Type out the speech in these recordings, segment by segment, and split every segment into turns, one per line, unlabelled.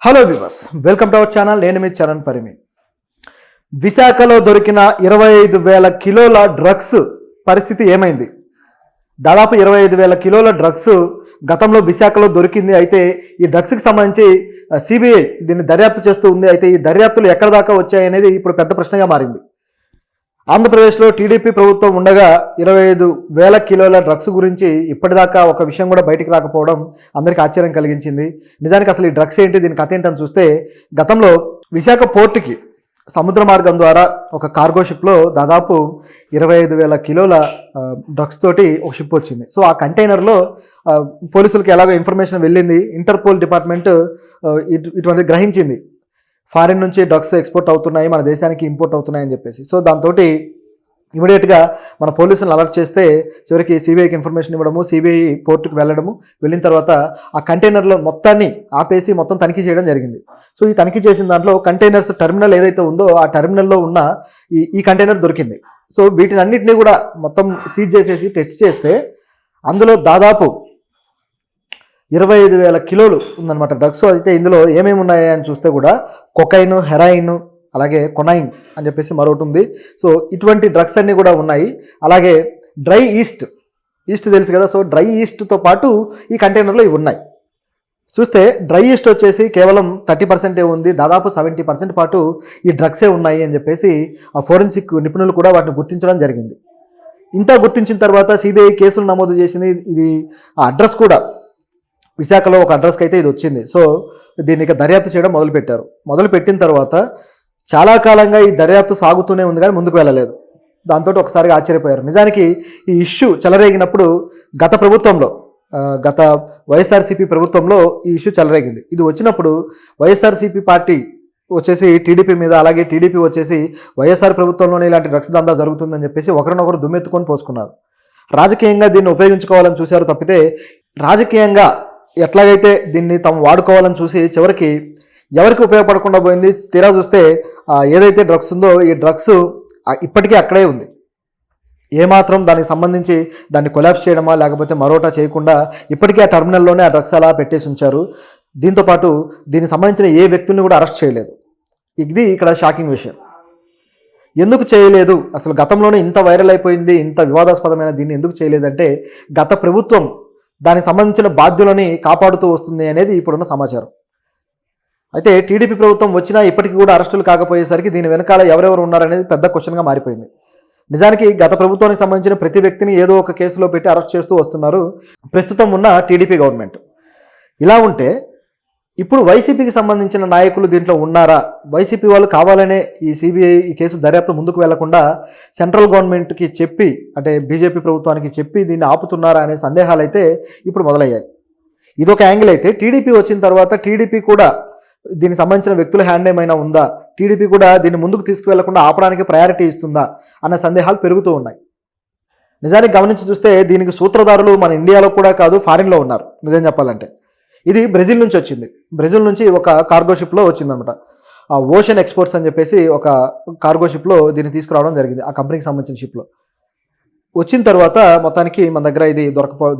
Hello viewers, welcome to our channel. నేను మీ చరణ్ పరిమి. విశాఖలో దొరికిన 25,000 కిలోల డ్రగ్స్ పరిస్థితి ఏమైంది? దాదాపు 25,000 కిలోల డ్రగ్స్ గతంలో విశాఖలో దొరికింది. అయితే ఈ డ్రగ్స్కి సంబంధించి సిబిఐ దీన్ని దర్యాప్తు చేస్తూ ఉంది. అయితే ఈ దర్యాప్తులు ఎక్కడ దాకా వచ్చాయనేది ఇప్పుడు పెద్ద ప్రశ్నగా మారింది. ఆంధ్రప్రదేశ్లో టీడీపీ ప్రభుత్వం ఉండగా 25,000 కిలోల డ్రగ్స్ గురించి ఇప్పటిదాకా ఒక విషయం కూడా బయటికి రాకపోవడం అందరికీ ఆశ్చర్యం కలిగించింది. నిజానికి అసలు ఈ డ్రగ్స్ ఏంటి, దీని కథ ఏంటని చూస్తే, గతంలో విశాఖ పోర్టుకి సముద్ర మార్గం ద్వారా ఒక కార్గో షిప్లో దాదాపు 25,000 కిలోల డ్రగ్స్ తోటి ఒక షిప్ వచ్చింది. సో ఆ కంటైనర్లో పోలీసులకి ఎలాగో ఇన్ఫర్మేషన్ వెళ్ళింది. ఇంటర్పోల్ డిపార్ట్మెంట్ ఇటువంటి గ్రహించింది, ఫారిన్ నుంచి డ్రగ్స్ ఎక్స్పోర్ట్ అవుతున్నాయి, మన దేశానికి ఇంపోర్ట్ అవుతున్నాయి అని చెప్పేసి. సో దాంతో ఇమీడియట్గా మన పోలీసులను అలర్ట్ చేస్తే చివరికి సిబిఐకి ఇన్ఫర్మేషన్ ఇవ్వడము, సిబిఐ పోర్టుకు వెళ్ళడము, వెళ్ళిన తర్వాత ఆ కంటైనర్లో మొత్తాన్ని ఆపేసి మొత్తం తనిఖీ చేయడం జరిగింది. సో ఈ తనిఖీ చేసిన దాంట్లో కంటైనర్స్ టెర్మినల్ ఏదైతే ఉందో ఆ టెర్మినల్లో ఉన్న ఈ కంటైనర్ దొరికింది. సో వీటిని అన్నింటినీ కూడా మొత్తం సీజ్ చేసేసి టెస్ట్ చేస్తే అందులో దాదాపు 25,000 కిలోలు ఉందన్నమాట డ్రగ్స్. అయితే ఇందులో ఏమేమి ఉన్నాయి అని చూస్తే కూడా కొకైన్, హెరాయిన్, అలాగే కొనైన్ అని చెప్పేసి మరొకటి ఉంది. సో ఇటువంటి డ్రగ్స్ అన్నీ కూడా ఉన్నాయి. అలాగే డ్రై ఈస్ట్ తెలుసు కదా. సో డ్రై ఈస్ట్తో పాటు ఈ కంటైనర్లో ఇవి ఉన్నాయి. చూస్తే డ్రై ఈస్ట్ వచ్చేసి కేవలం 30% ఉంది, దాదాపు 70% పాటు ఈ డ్రగ్సే ఉన్నాయి అని చెప్పేసి ఆ ఫోరెన్సిక్ నిపుణులు కూడా వాటిని గుర్తించడం జరిగింది. ఇంత గుర్తించిన తర్వాత సిబిఐ కేసులు నమోదు చేసింది. ఇది ఆ అడ్రస్ కూడా విశాఖలో ఒక అడ్రస్కి అయితే ఇది వచ్చింది. సో దీన్ని ఇక దర్యాప్తు చేయడం మొదలుపెట్టారు. మొదలుపెట్టిన తర్వాత చాలా కాలంగా ఈ దర్యాప్తు సాగుతూనే ఉంది, కానీ ముందుకు వెళ్ళలేదు. దాంతో ఒకసారిగా ఆశ్చర్యపోయారు. నిజానికి ఈ ఇష్యూ చెలరేగినప్పుడు గత వైఎస్ఆర్సీపీ ప్రభుత్వంలో ఈ ఇష్యూ చెలరేగింది. ఇది వచ్చినప్పుడు వైఎస్ఆర్సీపీ పార్టీ వచ్చేసి టీడీపీ మీద, అలాగే టీడీపీ వచ్చేసి వైఎస్ఆర్ ప్రభుత్వంలోనే ఇలాంటి డ్రగ్స్ దందా జరుగుతుందని చెప్పేసి ఒకరినొకరు దుమ్మెత్తుకొని పోసుకున్నారు. రాజకీయంగా దీన్ని ఉపయోగించుకోవాలని చూశారు తప్పితే, రాజకీయంగా ఎట్లాగైతే దీన్ని తాము వాడుకోవాలని చూసి చివరికి ఎవరికి ఉపయోగపడకుండా పోయింది. తీరా చూస్తే ఏదైతే డ్రగ్స్ ఉందో ఈ డ్రగ్స్ ఇప్పటికీ అక్కడే ఉంది. ఏమాత్రం దానికి సంబంధించి దాన్ని కొలాప్స్ చేయడమా లేకపోతే మరోటా చేయకుండా ఇప్పటికీ ఆ టర్మినల్లోనే ఆ డ్రగ్స్ అలా పెట్టేసి ఉంచారు. దీంతోపాటు దీనికి సంబంధించిన ఏ వ్యక్తుల్ని కూడా అరెస్ట్ చేయలేదు. ఇది ఇక్కడ షాకింగ్ విషయం. ఎందుకు చేయలేదు, అసలు గతంలోనే ఇంత వైరల్ అయిపోయింది, ఇంత వివాదాస్పదమైన దీన్ని ఎందుకు చేయలేదంటే, గత ప్రభుత్వం దానికి సంబంధించిన బాధ్యులని కాపాడుతూ వస్తుంది అనేది ఇప్పుడున్న సమాచారం. అయితే టీడీపీ ప్రభుత్వం వచ్చినా ఇప్పటికీ కూడా అరెస్టులు కాకపోయేసరికి దీని వెనకాల ఎవరెవరు ఉన్నారనేది పెద్ద క్వశ్చన్గా మారిపోయింది. నిజానికి గత ప్రభుత్వానికి సంబంధించిన ప్రతి వ్యక్తిని ఏదో ఒక కేసులో పెట్టి అరెస్ట్ చేస్తూ వస్తున్నారు ప్రస్తుతం ఉన్న టీడీపీ గవర్నమెంట్. ఇలా ఉంటే ఇప్పుడు వైసీపీకి సంబంధించిన నాయకులు దీంట్లో ఉన్నారా? వైసీపీ వాళ్ళు కావాలనే ఈ సిబిఐ ఈ కేసు దర్యాప్తు ముందుకు వెళ్లకుండా సెంట్రల్ గవర్నమెంట్కి చెప్పి, అంటే బీజేపీ ప్రభుత్వానికి చెప్పి దీన్ని ఆపుతున్నారా అనే సందేహాలు అయితే ఇప్పుడు మొదలయ్యాయి. ఇదొక యాంగిల్ అయితే, టీడీపీ వచ్చిన తర్వాత టీడీపీ కూడా దీనికి సంబంధించిన వ్యక్తుల హ్యాండ్ ఏమైనా ఉందా, టీడీపీ కూడా దీన్ని ముందుకు తీసుకువెళ్లకుండా ఆపడానికి ప్రయారిటీ ఇస్తుందా అన్న సందేహాలు పెరుగుతూ ఉన్నాయి. నిజానికి గమనించి చూస్తే దీనికి సూత్రధారులు మన ఇండియాలో కూడా కాదు, ఫారిన్లో ఉన్నారు. నిజం చెప్పాలంటే ఇది బ్రెజిల్ నుంచి వచ్చింది. బ్రెజిల్ నుంచి ఒక కార్గో షిప్లో వచ్చిందనమాట. ఆ ఓషన్ ఎక్స్పోర్ట్స్ అని చెప్పేసి ఒక కార్గో షిప్లో దీన్ని తీసుకురావడం జరిగింది. ఆ కంపెనీకి సంబంధించిన షిప్లో వచ్చిన తర్వాత మొత్తానికి మన దగ్గర ఇది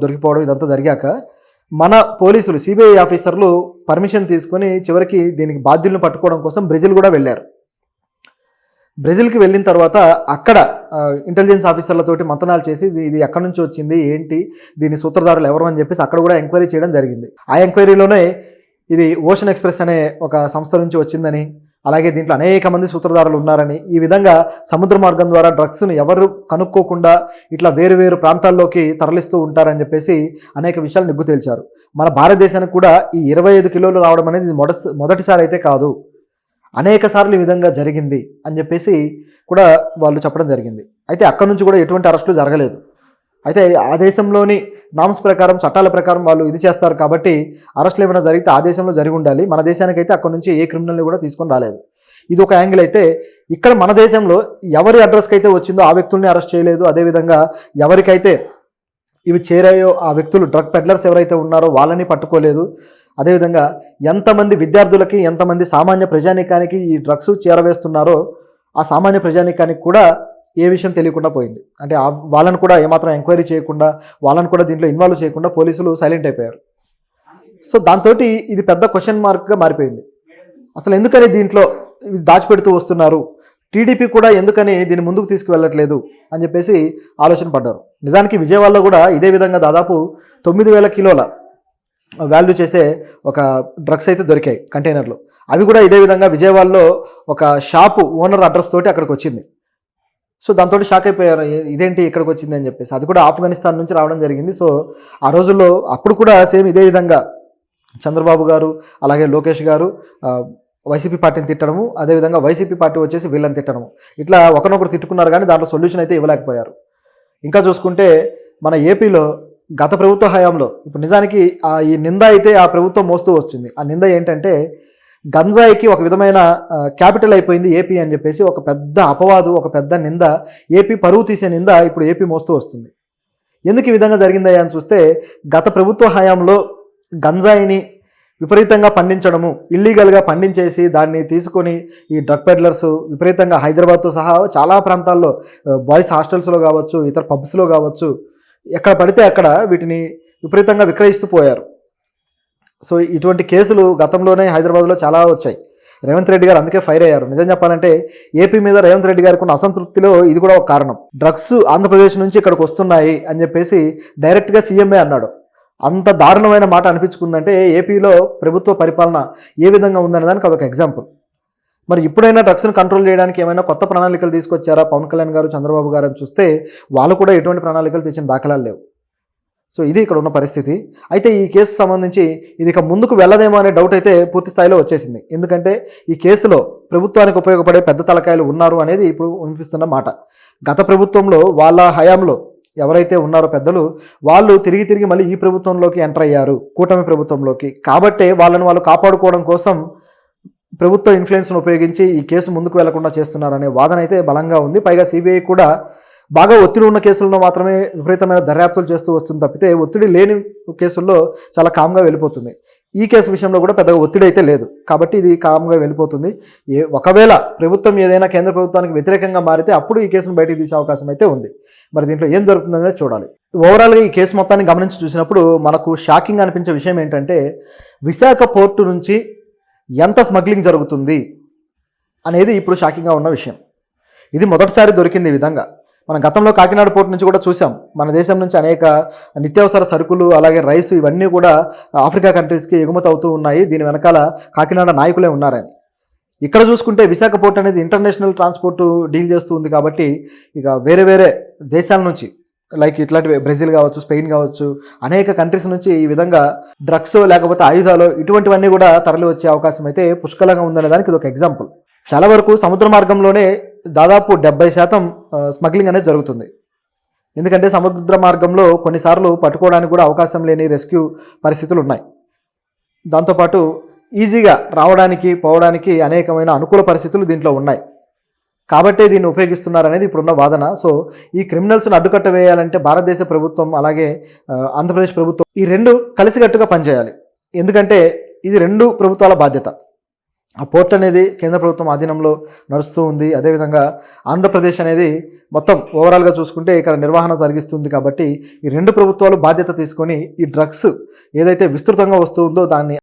దొరికిపోవడం ఇదంతా జరిగాక మన పోలీసులు, సిబిఐ ఆఫీసర్లు పర్మిషన్ తీసుకొని చివరికి దీనికి బాధ్యులను పట్టుకోవడం కోసం బ్రెజిల్ కూడా వెళ్ళారు. బ్రెజిల్కి వెళ్ళిన తర్వాత అక్కడ ఇంటెలిజెన్స్ ఆఫీసర్లతోటి మంతనాలు చేసి ఇది ఎక్కడి నుంచి వచ్చింది, ఏంటి, దీని సూత్రధారులు ఎవరు అని చెప్పేసి అక్కడ కూడా ఎంక్వైరీ చేయడం జరిగింది. ఆ ఎంక్వైరీలోనే ఇది ఓషన్ ఎక్స్ప్రెస్ అనే ఒక సంస్థ నుంచి వచ్చిందని, అలాగే దీంట్లో అనేక మంది సూత్రధారులు ఉన్నారని, ఈ విధంగా సముద్ర మార్గం ద్వారా డ్రగ్స్ను ఎవరు కనుక్కోకుండా ఇట్లా వేరు ప్రాంతాల్లోకి తరలిస్తూ ఉంటారని చెప్పేసి అనేక విషయాలు నిగ్గు తేల్చారు. మన భారతదేశానికి కూడా ఈ 25 కిలోలు రావడం అనేది మొదటిసారి అయితే కాదు, అనేక సార్లు ఈ విధంగా జరిగింది అని చెప్పేసి కూడా వాళ్ళు చెప్పడం జరిగింది. అయితే అక్కడి నుంచి కూడా ఎటువంటి అరెస్టులు జరగలేదు. అయితే ఆ దేశంలోని నామ్స్ ప్రకారం, చట్టాల ప్రకారం వాళ్ళు ఇది చేస్తారు కాబట్టి అరెస్టులు ఏమైనా జరిగితే ఆ దేశంలో జరిగి ఉండాలి. మన దేశానికైతే అక్కడి నుంచి ఏ క్రిమినల్ని కూడా తీసుకొని రాలేదు. ఇది ఒక యాంగిల్ అయితే, ఇక్కడ మన దేశంలో ఎవరి అడ్రస్కి అయితే వచ్చిందో ఆ వ్యక్తుల్ని అరెస్ట్ చేయలేదు. అదేవిధంగా ఎవరికైతే ఇవి చేరాయో ఆ వ్యక్తులు, డ్రగ్ పెడ్లర్స్ ఎవరైతే ఉన్నారో వాళ్ళని పట్టుకోలేదు. అదేవిధంగా ఎంతమంది విద్యార్థులకి, ఎంతమంది సామాన్య ప్రజానీకానికి ఈ డ్రగ్స్ చేరవేస్తున్నారో ఆ సామాన్య ప్రజానీకానికి కూడా ఏ విషయం తెలియకుండా పోయింది. అంటే వాళ్ళని కూడా ఏమాత్రం ఎంక్వైరీ చేయకుండా, వాళ్ళని కూడా దీంట్లో ఇన్వాల్వ్ చేయకుండా పోలీసులు సైలెంట్ అయిపోయారు. సో దాంతో ఇది పెద్ద క్వశ్చన్ మార్క్గా మారిపోయింది. అసలు ఎందుకని దీంట్లో దాచిపెడుతూ వస్తున్నారు, టీడీపీ కూడా ఎందుకని దీన్ని ముందుకు తీసుకువెళ్ళట్లేదు అని చెప్పేసి ఆలోచన పడ్డారు. నిజానికి విజయవాడలో కూడా ఇదే విధంగా దాదాపు 9,000 కిలోల వాల్యూ చేసే ఒక డ్రగ్స్ అయితే దొరికాయి కంటైనర్లు. అవి కూడా ఇదే విధంగా విజయవాడలో ఒక షాపు ఓనర్ అడ్రస్ తోటి అక్కడికి వచ్చింది. సో దాంతో షాక్ అయిపోయారు, ఇదేంటి ఇక్కడికి వచ్చింది అని చెప్పేసి. అది కూడా ఆఫ్ఘనిస్తాన్ నుంచి రావడం జరిగింది. సో ఆ రోజుల్లో అప్పుడు కూడా సేమ్ ఇదే విధంగా చంద్రబాబు గారు అలాగే లోకేష్ గారు వైసీపీ పార్టీని తిట్టడము, అదేవిధంగా వైసీపీ పార్టీ వచ్చేసి వీళ్ళని తిట్టడము, ఇట్లా ఒకరినొకరు తిట్టుకున్నారు కానీ దాంట్లో సొల్యూషన్ అయితే ఇవ్వలేకపోయారు. ఇంకా చూసుకుంటే మన ఏపీలో గత ప్రభుత్వ హయాంలో ఇప్పుడు నిజానికి ఈ నింద అయితే ఆ ప్రభుత్వం మోస్తూ వస్తుంది. ఆ నింద ఏంటంటే గంజాయికి ఒక విధమైన క్యాపిటల్ అయిపోయింది ఏపీ అని చెప్పేసి ఒక పెద్ద అపవాదు, ఒక పెద్ద నింద, ఏపీ పరువు తీసే నింద ఇప్పుడు ఏపీ మోస్తూ వస్తుంది. ఎందుకు ఈ విధంగా జరిగిందయ్యా అని చూస్తే గత ప్రభుత్వ హయాంలో గంజాయిని విపరీతంగా పండించడము, ఇల్లీగల్గా పండించేసి దాన్ని తీసుకొని ఈ డ్రగ్ పెడ్లర్స్ విపరీతంగా హైదరాబాద్తో సహా చాలా ప్రాంతాల్లో బాయ్స్ హాస్టల్స్లో కావచ్చు, ఇతర పబ్స్లో కావచ్చు, ఎక్కడ పడితే అక్కడ వీటిని విపరీతంగా విక్రయిస్తూ పోయారు. సో ఇటువంటి కేసులు గతంలోనే హైదరాబాద్లో చాలా వచ్చాయి. రేవంత్ రెడ్డి గారు అందుకే ఫైర్ అయ్యారు. నిజం చెప్పాలంటే ఏపీ మీద రేవంత్ రెడ్డి గారికి ఉన్న అసంతృప్తిలో ఇది కూడా ఒక కారణం. డ్రగ్స్ ఆంధ్రప్రదేశ్ నుంచి ఇక్కడికి వస్తున్నాయి అని చెప్పేసి డైరెక్ట్గా సీఎంఏ అన్నాడు. అంత దారుణమైన మాట అనిపించుకుందంటే ఏపీలో ప్రభుత్వ పరిపాలన ఏ విధంగా ఉందనే దానికి అదొక ఎగ్జాంపుల్. మరి ఇప్పుడైనా డ్రగ్స్ను కంట్రోల్ చేయడానికి ఏమైనా కొత్త ప్రణాళికలు తీసుకొచ్చారా పవన్ కళ్యాణ్ గారు, చంద్రబాబు గారు అని చూస్తే వాళ్ళు కూడా ఎటువంటి ప్రణాళికలు తెచ్చిన దాఖలాలు లేవు. సో ఇది ఇక్కడ ఉన్న పరిస్థితి. అయితే ఈ కేసు సంబంధించి ఇది ఇక ముందుకు వెళ్ళదేమో అనే డౌట్ అయితే పూర్తి స్థాయిలో వచ్చేసింది. ఎందుకంటే ఈ కేసులో ప్రభుత్వానికి ఉపయోగపడే పెద్ద తలకాయలు ఉన్నారు అనేది ఇప్పుడు వినిపిస్తున్న మాట. గత ప్రభుత్వంలో వాళ్ళ హయాంలో ఎవరైతే ఉన్నారో పెద్దలు, వాళ్ళు తిరిగి మళ్ళీ ఈ ప్రభుత్వంలోకి ఎంటర్ అయ్యారు, కూటమి ప్రభుత్వంలోకి. కాబట్టే వాళ్ళని వాళ్ళు కాపాడుకోవడం కోసం ప్రభుత్వ ఇన్ఫ్లుయెన్స్ను ఉపయోగించి ఈ కేసు ముందుకు వెళ్లకుండా చేస్తున్నారనే వాదన అయితే బలంగా ఉంది. పైగా సిబిఐ కూడా బాగా ఒత్తిడి ఉన్న కేసుల్లో మాత్రమే విపరీతమైన దర్యాప్తులు చేస్తూ వస్తుంది తప్పితే ఒత్తిడి లేని కేసుల్లో చాలా కామ్గా వెళ్ళిపోతుంది. ఈ కేసు విషయంలో కూడా పెద్దగా ఒత్తిడి అయితే లేదు కాబట్టి ఇది కామ్గా వెళ్ళిపోతుంది. ఒకవేళ ప్రభుత్వం ఏదైనా కేంద్ర ప్రభుత్వానికి వ్యతిరేకంగా మారితే అప్పుడు ఈ కేసును బయటికి తీసే అవకాశం అయితే ఉంది. మరి దీంట్లో ఏం జరుగుతుందనేది చూడాలి. ఓవరాల్గా ఈ కేసు మొత్తాన్ని గమనించి చూసినప్పుడు మనకు షాకింగ్ అనిపించే విషయం ఏంటంటే విశాఖ పోర్టు నుంచి ఎంత స్మగ్లింగ్ జరుగుతుంది అనేది ఇప్పుడు షాకింగ్గా ఉన్న విషయం. ఇది మొదటిసారి దొరికింది ఈ విధంగా. మనం గతంలో కాకినాడ పోర్టు నుంచి కూడా చూసాం. మన దేశం నుంచి అనేక నిత్యావసర సరుకులు అలాగే రైస్ ఇవన్నీ కూడా ఆఫ్రికా కంట్రీస్కి ఎగుమతి అవుతూ ఉన్నాయి. దీని వెనకాల కాకినాడ నాయకులే ఉన్నారని. ఇక్కడ చూసుకుంటే విశాఖ పోర్ట్ అనేది ఇంటర్నేషనల్ ట్రాన్స్పోర్ట్ డీల్ చేస్తూ ఉంది కాబట్టి ఇక వేరే దేశాల నుంచి లైక్ ఇట్లాంటివి బ్రెజిల్ కావచ్చు, స్పెయిన్ కావచ్చు, అనేక కంట్రీస్ నుంచి ఈ విధంగా డ్రగ్స్ లేకపోతే ఆయుధాలు ఇటువంటివన్నీ కూడా తరలి వచ్చే అవకాశం అయితే పుష్కలంగా ఉందనే దానికి ఇది ఒక ఎగ్జాంపుల్. చాలా వరకు సముద్ర మార్గంలోనే దాదాపు 70% స్మగ్లింగ్ అనేది జరుగుతుంది. ఎందుకంటే సముద్ర మార్గంలో కొన్నిసార్లు పట్టుకోవడానికి కూడా అవకాశం లేని రెస్క్యూ పరిస్థితులు ఉన్నాయి. దాంతోపాటు ఈజీగా రావడానికి పోవడానికి అనేకమైన అనుకూల పరిస్థితులు దీంట్లో ఉన్నాయి. కాబట్టే దీన్ని ఉపయోగిస్తున్నారనేది ఇప్పుడున్న వాదన. సో ఈ క్రిమినల్స్ను అడ్డుకట్ట వేయాలంటే భారతదేశ ప్రభుత్వం అలాగే ఆంధ్రప్రదేశ్ ప్రభుత్వం ఈ రెండు కలిసికట్టుగా పనిచేయాలి. ఎందుకంటే ఇది రెండు ప్రభుత్వాల బాధ్యత. ఆ పోర్ట్ అనేది కేంద్ర ప్రభుత్వం ఆధీనంలో నడుస్తూ ఉంది. అదేవిధంగా ఆంధ్రప్రదేశ్ అనేది మొత్తం ఓవరాల్గా చూసుకుంటే ఇక్కడ నిర్వహణ జరిగిస్తుంది. కాబట్టి ఈ రెండు ప్రభుత్వాలు బాధ్యత తీసుకొని ఈ డ్రగ్స్ ఏదైతే విస్తృతంగా వస్తుందో దాన్ని